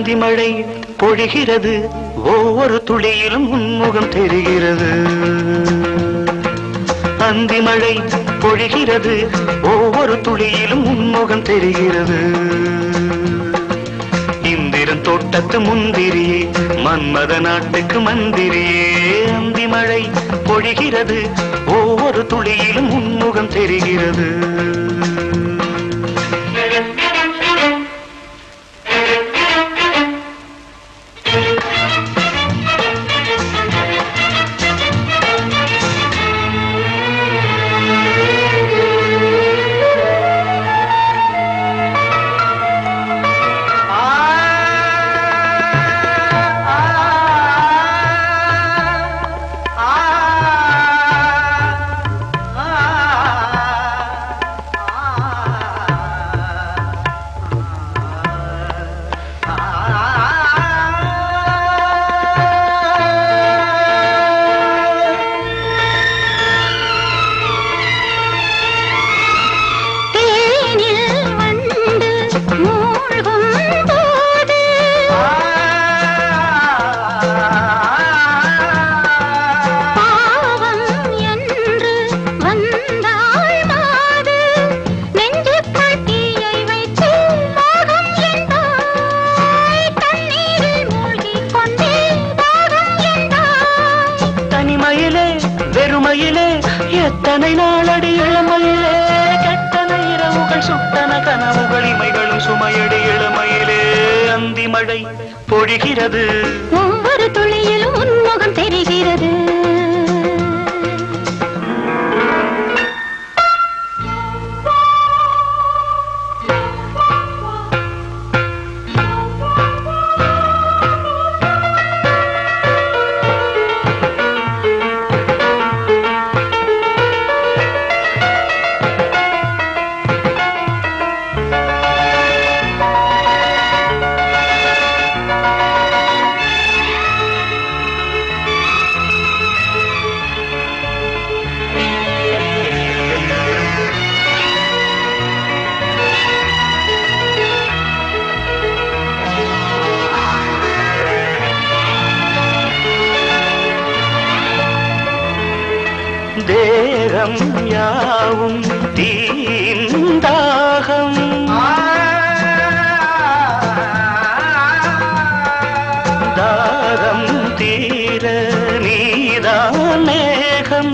அந்தி மழை பொழிகிறது, ஒவ்வொரு துளியிலும் உன்முகம் தெரிகிறது. அந்தி மழை பொழிகிறது, ஒவ்வொரு துளியிலும் உன்முகம் தெரிகிறது. இந்திரன் தோட்டத்து முந்திரியே, மன்மத நாட்டுக்கு மந்திரியே. அந்தி மழை பொழிகிறது, ஒவ்வொரு துளியிலும் உன்முகம் தெரிகிறது. வெறுமையிலே எத்தனை நாளடி இளமையிலே, கெட்டன இரவுகள் சுட்டன கனவுகள் இமைகளும் சுமையடி இளமையிலே. அந்தி மழை பொழிகிறது, ஒவ்வொரு துளியிலும் உன்முகம் தெரிகிறது. தேகம் யாவும் தீந்தாகம், தாகம் தீர நீதான் மேகம்.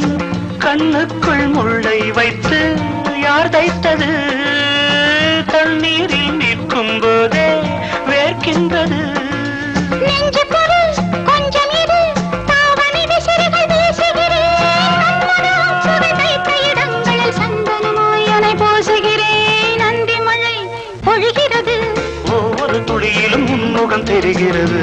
கண்ணுக்குள் முள்ளை வைத்து யார் தைத்தது, தண்ணீரில் நிற்கும் போதே வேர்க்கின்றது. ஒவ்வொரு துளியிலும் உன்முகம் தெரிகிறது.